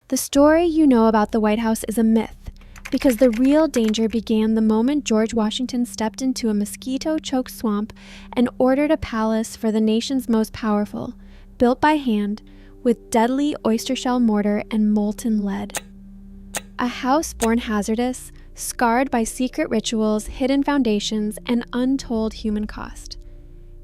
The story you know about the White House is a myth, because the real danger began the moment George Washington stepped into a mosquito-choked swamp and ordered a palace for the nation's most powerful, built by hand, with deadly oyster shell mortar and molten lead. A house born hazardous, scarred by secret rituals, hidden foundations, and untold human cost.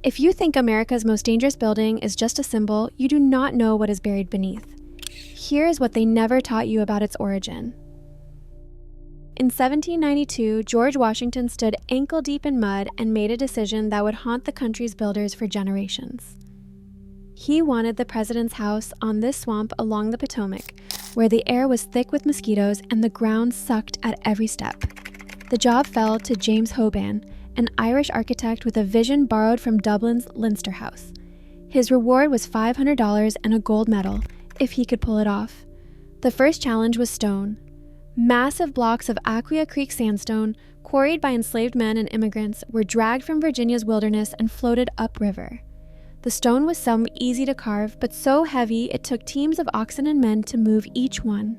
If you think America's most dangerous building is just a symbol, you do not know what is buried beneath. Here is what they never taught you about its origin. In 1792, George Washington stood ankle-deep in mud and made a decision that would haunt the country's builders for generations. He wanted the president's house on this swamp along the Potomac, where the air was thick with mosquitoes and the ground sucked at every step. The job fell to James Hoban, an Irish architect with a vision borrowed from Dublin's Leinster House. His reward was $500 and a gold medal, if he could pull it off. The first challenge was stone. Massive blocks of Aquia Creek sandstone, quarried by enslaved men and immigrants, were dragged from Virginia's wilderness and floated upriver. The stone was some easy to carve, but so heavy it took teams of oxen and men to move each one.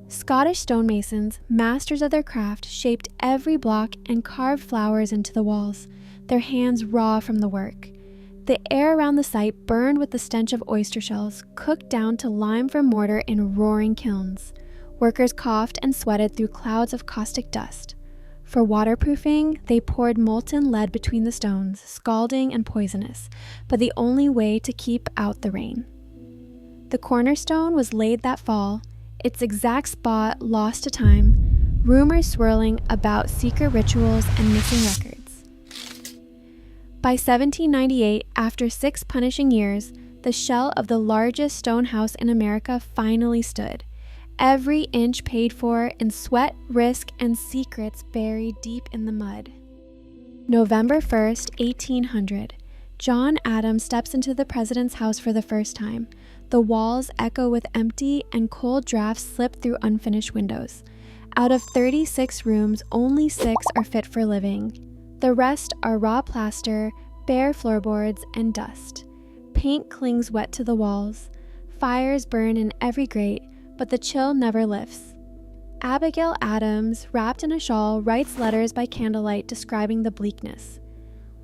Scottish stonemasons, masters of their craft, shaped every block and carved flowers into the walls, their hands raw from the work. The air around the site burned with the stench of oyster shells, cooked down to lime from mortar in roaring kilns. Workers coughed and sweated through clouds of caustic dust. For waterproofing, they poured molten lead between the stones, scalding and poisonous, but the only way to keep out the rain. The cornerstone was laid that fall, its exact spot lost to time, rumors swirling about secret rituals and missing records. By 1798, after 6 punishing years, the shell of the largest stone house in America finally stood. Every inch paid for in sweat, risk, and secrets buried deep in the mud. November 1st, 1800. John Adams steps into the president's house for the first time. The walls echo with empty and cold drafts slip through unfinished windows. Out of 36 rooms, only 6 are fit for living. The rest are raw plaster, bare floorboards, and dust. Paint clings wet to the walls. Fires burn in every grate, but the chill never lifts. Abigail Adams, wrapped in a shawl, writes letters by candlelight describing the bleakness.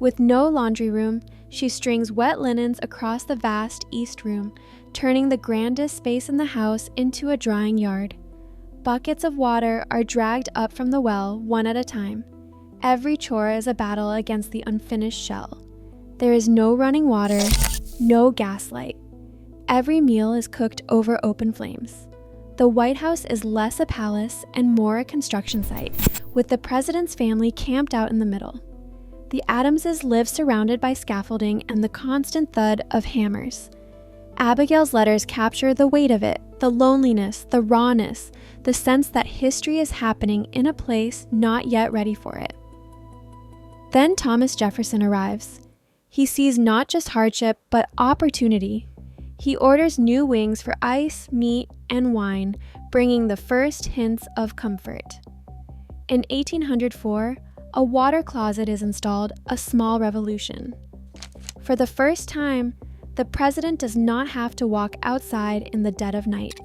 With no laundry room, she strings wet linens across the vast east room, turning the grandest space in the house into a drying yard. Buckets of water are dragged up from the well, one at a time. Every chore is a battle against the unfinished shell. There is no running water, no gaslight. Every meal is cooked over open flames. The White House is less a palace and more a construction site, with the president's family camped out in the middle. The Adamses live surrounded by scaffolding and the constant thud of hammers. Abigail's letters capture the weight of it, the loneliness, the rawness, the sense that history is happening in a place not yet ready for it. Then Thomas Jefferson arrives. He sees not just hardship, but opportunity. He orders new wings for ice, meat, and wine, bringing the first hints of comfort. In 1804, a water closet is installed, a small revolution. For the first time, the president does not have to walk outside in the dead of night.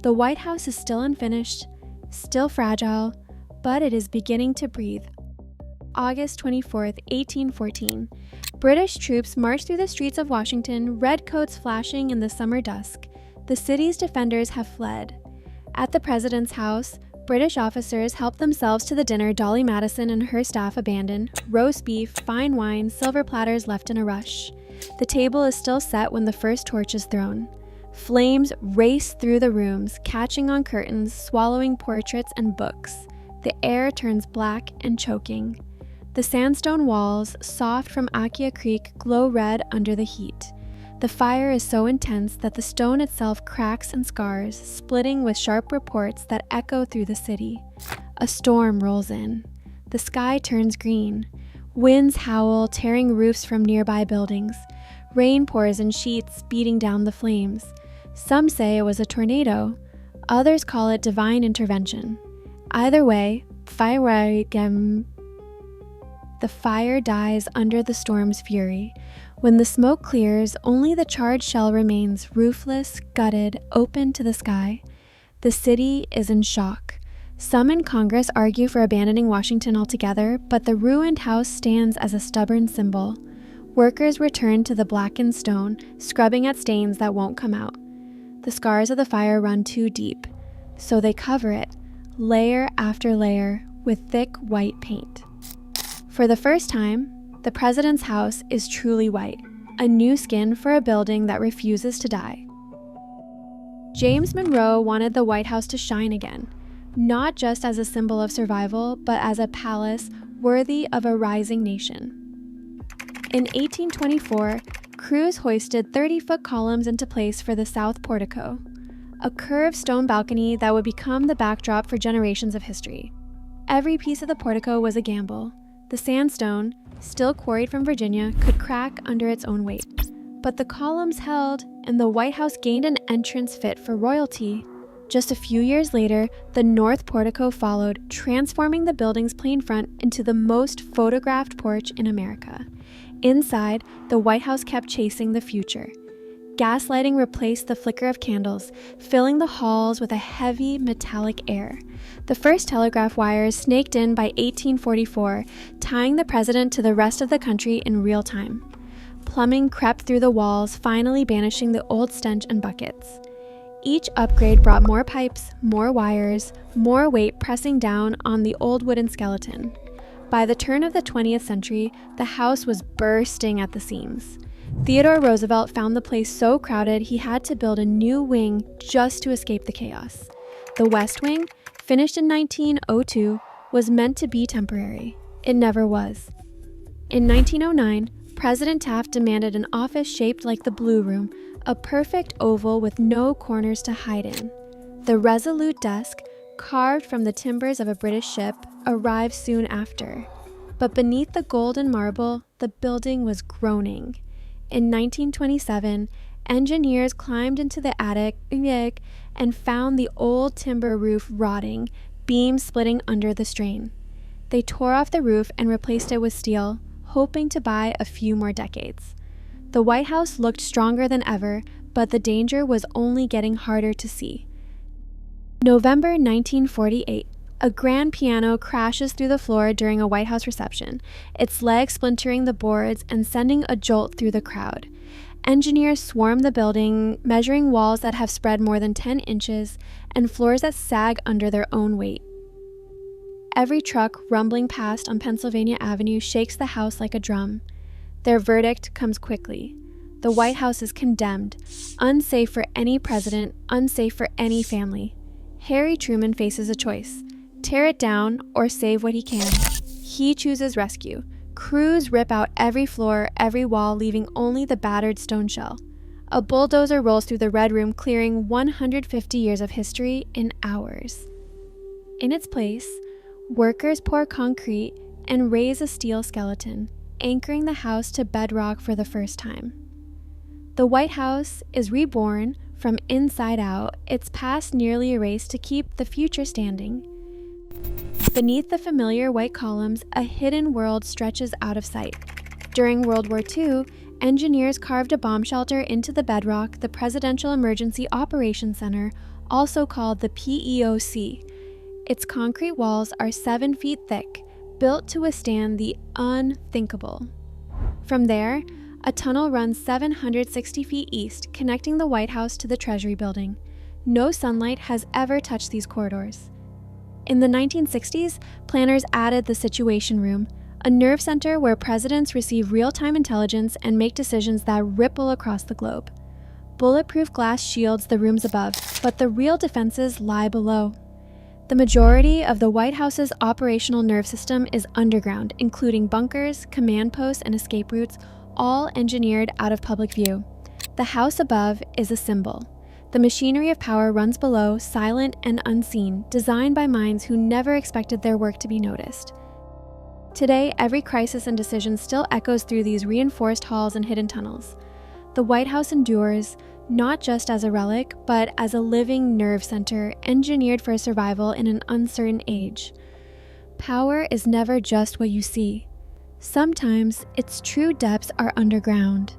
The White House is still unfinished, still fragile, but it is beginning to breathe. August 24, 1814. British troops march through the streets of Washington, red coats flashing in the summer dusk. The city's defenders have fled. At the president's house, British officers help themselves to the dinner Dolly Madison and her staff abandoned: roast beef, fine wine, silver platters left in a rush. The table is still set when the first torch is thrown. Flames race through the rooms, catching on curtains, swallowing portraits and books. The air turns black and choking. The sandstone walls, soft from Aquia Creek, glow red under the heat. The fire is so intense that the stone itself cracks and scars, splitting with sharp reports that echo through the city. A storm rolls in. The sky turns green. Winds howl, tearing roofs from nearby buildings. Rain pours in sheets, beating down the flames. Some say it was a tornado. Others call it divine intervention. Either way, the fire dies under the storm's fury. When the smoke clears, only the charred shell remains, roofless, gutted, open to the sky. The city is in shock. Some in Congress argue for abandoning Washington altogether, but the ruined house stands as a stubborn symbol. Workers return to the blackened stone, scrubbing at stains that won't come out. The scars of the fire run too deep, so they cover it, layer after layer, with thick white paint. For the first time, the president's house is truly white, a new skin for a building that refuses to die. James Monroe wanted the White House to shine again, not just as a symbol of survival, but as a palace worthy of a rising nation. In 1824, crews hoisted 30-foot columns into place for the south portico, a curved stone balcony that would become the backdrop for generations of history. Every piece of the portico was a gamble. The sandstone, still quarried from Virginia, could crack under its own weight. But the columns held, and the White House gained an entrance fit for royalty. Just a few years later, the north portico followed, transforming the building's plain front into the most photographed porch in America. Inside, the White House kept chasing the future. Gas lighting replaced the flicker of candles, filling the halls with a heavy, metallic air. The first telegraph wires snaked in by 1844, tying the president to the rest of the country in real time. Plumbing crept through the walls, finally banishing the old stench and buckets. Each upgrade brought more pipes, more wires, more weight pressing down on the old wooden skeleton. By the turn of the 20th century, the house was bursting at the seams. Theodore Roosevelt found the place so crowded he had to build a new wing just to escape the chaos. The West Wing, finished in 1902, was meant to be temporary. It never was. In 1909, President Taft demanded an office shaped like the Blue Room, a perfect oval with no corners to hide in. The resolute desk, carved from the timbers of a British ship, arrived soon after. But beneath the golden marble, the building was groaning. In 1927, engineers climbed into the attic and found the old timber roof rotting, beams splitting under the strain. They tore off the roof and replaced it with steel, hoping to buy a few more decades. The White House looked stronger than ever, but the danger was only getting harder to see. November 1948. A grand piano crashes through the floor during a White House reception, its leg splintering the boards and sending a jolt through the crowd. Engineers swarm the building, measuring walls that have spread more than 10 inches and floors that sag under their own weight. Every truck rumbling past on Pennsylvania Avenue shakes the house like a drum. Their verdict comes quickly. The White House is condemned, unsafe for any president, unsafe for any family. Harry Truman faces a choice: tear it down or save what he can. He chooses rescue. Crews rip out every floor, every wall, leaving only the battered stone shell. A bulldozer rolls through the Red Room, clearing 150 years of history in hours. In its place, workers pour concrete and raise a steel skeleton, anchoring the house to bedrock for the first time. The White House is reborn from inside out, its past nearly erased to keep the future standing. Beneath the familiar white columns, a hidden world stretches out of sight. During World War II, engineers carved a bomb shelter into the bedrock, the Presidential Emergency Operations Center, also called the PEOC. Its concrete walls are 7 feet thick, built to withstand the unthinkable. From there, a tunnel runs 760 feet east, connecting the White House to the Treasury Building. No sunlight has ever touched these corridors. In the 1960s, planners added the Situation Room, a nerve center where presidents receive real-time intelligence and make decisions that ripple across the globe. Bulletproof glass shields the rooms above, but the real defenses lie below. The majority of the White House's operational nerve system is underground, including bunkers, command posts, and escape routes, all engineered out of public view. The house above is a symbol. The machinery of power runs below, silent and unseen, designed by minds who never expected their work to be noticed. Today, every crisis and decision still echoes through these reinforced halls and hidden tunnels. The White House endures, not just as a relic, but as a living nerve center engineered for survival in an uncertain age. Power is never just what you see. Sometimes its true depths are underground.